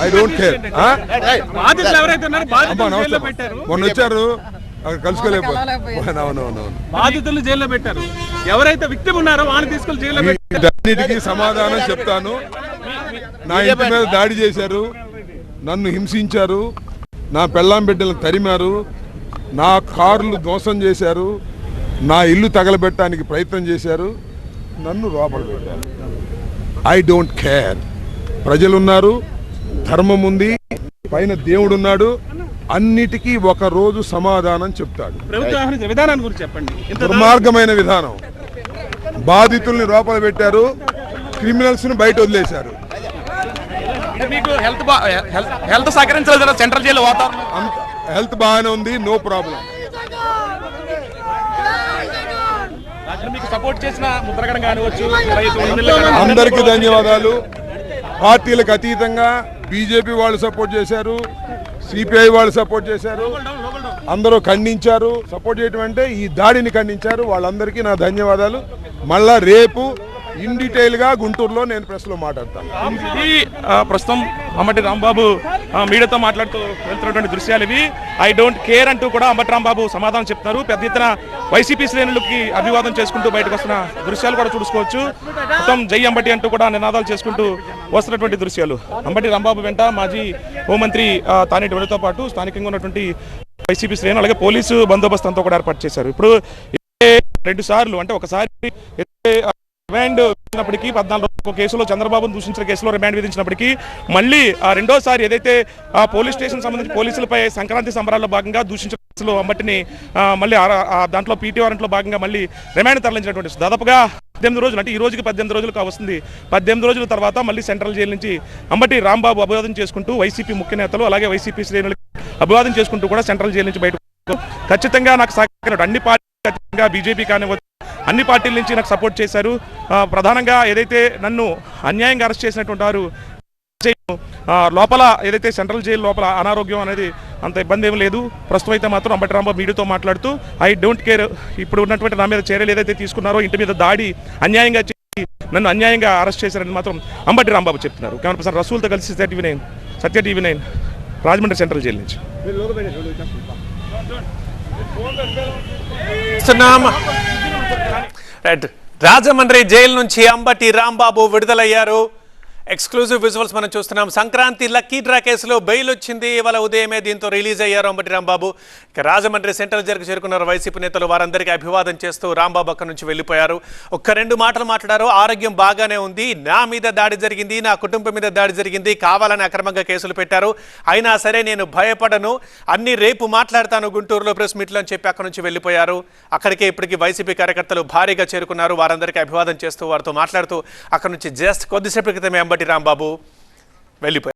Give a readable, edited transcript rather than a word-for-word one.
I don't care. మొన్న వచ్చారు అక్కడ కలుసుకోలేకపోతే బాధితులు జైల్లో పెట్టారు. ఎవరైతే విక్టిమ్ ఉన్నారో వాళ్ళని తీసుకెళ్లి జైల్లో పెట్టారు. అన్నిటికీ సమాధానం చెప్తాను. నా ఇంటి మీద దాడి చేశారు, నన్ను హింసించారు, నా పెళ్ళాం బిడ్డలను తరిమారు, నా కార్లు ధ్వంసం చేశారు, నా ఇల్లు తగలబెట్టడానికి ప్రయత్నం చేశారు, నన్ను లోపల పెట్టారు. I don't care. ప్రజలున్నారు, ధర్మం ఉంది, పైన దేవుడు ఉన్నాడు. అన్నిటికీ ఒక రోజు సమాధానం చెప్తాడు. విధానాన్ని గురించి చెప్పండి. దుర్మార్గమైన విధానం. బాధితుల్ని లోపల పెట్టారు, క్రిమినల్స్ ని బయట వదిలేశారు. మీకు హెల్త్ సహకరించలేదు సెంట్రల్ జైలు వాతావరణం. హెల్త్ బాగానే ఉంది, నో ప్రాబ్లం. మీకు సపోర్ట్ చేసిన ముద్రగడ కానివచ్చు, అందరికీ ధన్యవాదాలు. పార్టీలకు అతీతంగా బీజేపీ వాళ్ళు సపోర్ట్ చేశారు, సిపిఐ వాళ్ళు సపోర్ట్ చేశారు, అందరూ ఖండించారు. సపోర్ట్ చేయటం అంటే ఈ దాడిని ఖండించారు. వాళ్ళందరికీ నా ధన్యవాదాలు. మళ్ళా రేపు ఇన్ డీటెయిల్ గా గుంటూరులో నేను ప్రెస్ లో మాట్లాడతాను. ప్రస్తుతం అంబటి రాంబాబు మీడియాతో మాట్లాడుతూ వెళ్తున్నటువంటి దృశ్యాలు ఇవి. ఐ డోంట్ కేర్ అంటూ కూడా అంబటి రాంబాబు సమాధానం చెప్తున్నారు. పెద్ద ఎత్తున వైసీపీ శ్రేణులకి అభివాదం చేసుకుంటూ బయటకు వస్తున్న దృశ్యాలు కూడా చూసుకోవచ్చు. మొత్తం జై అంబటి అంటూ కూడా నినాదాలు చేసుకుంటూ వస్తున్నటువంటి దృశ్యాలు. అంబటి రాంబాబు వెంట మాజీ హోంమంత్రి తానేటి వనితో పాటు స్థానికంగా ఉన్నటువంటి వైసీపీ శ్రేణులు అలాగే పోలీసు బందోబస్తు అంతా కూడా ఏర్పాటు చేశారు. ఇప్పుడు 2 సార్లు అంటే ఒకసారి రిమాండ్ విధించినప్పటికీ 14 రోజుల కేసులో చంద్రబాబును దూషించిన కేసులో రిమాండ్ విధించినప్పటికీ మళ్ళీ రెండోసారి ఏదైతే పోలీస్ స్టేషన్ సంబంధించి పోలీసులపై సంక్రాంతి సంబరాల్లో భాగంగా దూషించిన కేసులో అంబటిని మళ్ళీ దాంట్లో పీటీ వారెంట్లో భాగంగా మళ్ళీ రిమాండ్ తరలించినటువంటి దాదాపుగా 18 రోజులు, అంటే ఈ రోజుకి 18 రోజులు కావస్తుంది. 18 రోజుల తర్వాత మళ్ళీ సెంట్రల్ జైలు నుంచి అంబటి రాంబాబు అభివాదం చేసుకుంటూ వైసీపీ ముఖ్య నేతలు అలాగే వైసీపీ శ్రేణులకి అభివాదం చేసుకుంటూ కూడా సెంట్రల్ జైలు నుంచి బయటకు ఖచ్చితంగా నాకు సహకరించారు. అన్ని పార్టీలు బీజేపీ కానివ్వచ్చు అన్ని పార్టీల నుంచి నాకు సపోర్ట్ చేశారు. ప్రధానంగా ఏదైతే నన్ను అన్యాయంగా అరెస్ట్ చేసినటువంటి వారు లోపల ఏదైతే సెంట్రల్ జైలు లోపల అనారోగ్యం అనేది అంత ఇబ్బంది ఏం లేదు. ప్రస్తుతం అయితే మాత్రం అంబటి రాంబాబు మీడియాతో మాట్లాడుతూ ఐ డోంట్ కేర్. ఇప్పుడు ఉన్నటువంటి నా మీద చర్యలు ఏదైతే తీసుకున్నారో, ఇంటి మీద దాడి అన్యాయంగా చేసి నన్ను అన్యాయంగా అరెస్ట్ చేశారని మాత్రం అంబటి రాంబాబు చెప్తున్నారు. కెమెరా పర్సన్ రసూల్తో కలిసి సత్య టీవీ 9 రాజమండ్రి సెంట్రల్ జైలు నుంచి. రాజమండ్రి జైలు నుంచి అంబటి రాంబాబు విడుదలయ్యారు. ఎక్స్క్లూజివ్ విజువల్స్ మనం చూస్తున్నాం. సంక్రాంతి లక్కీ డ్రా కేసులో బెయిల్ వచ్చింది ఇవాళ ఉదయమే. దీంతో రిలీజ్ అయ్యారు అంబటి రాంబాబు. ఇక రాజమండ్రి సెంట్రల్ జైలుకు చేరుకున్నారు వైసీపీ నేతలు. వారందరికీ అభివాదం చేస్తూ రాంబాబు అక్కడి నుంచి వెళ్ళిపోయారు. 1-2 మాటలు మాట్లాడారు. ఆరోగ్యం బాగానే ఉంది, నా మీద దాడి జరిగింది, నా కుటుంబం మీద దాడి జరిగింది, కావాలని అక్రమంగా కేసులు పెట్టారు, అయినా సరే నేను భయపడను, అన్ని రేపు మాట్లాడతాను గుంటూరులో ప్రెస్ మీట్లో అని చెప్పి అక్కడి నుంచి వెళ్ళిపోయారు. అక్కడికే ఇప్పటికీ వైసీపీ కార్యకర్తలు భారీగా చేరుకున్నారు. వారందరికీ అభివాదం చేస్తూ వారితో మాట్లాడుతూ అక్కడి నుంచి జస్ట్ కొద్దిసేపటి క్రితమే అంబటి రాంబాబు వెళ్ళిపోయారు.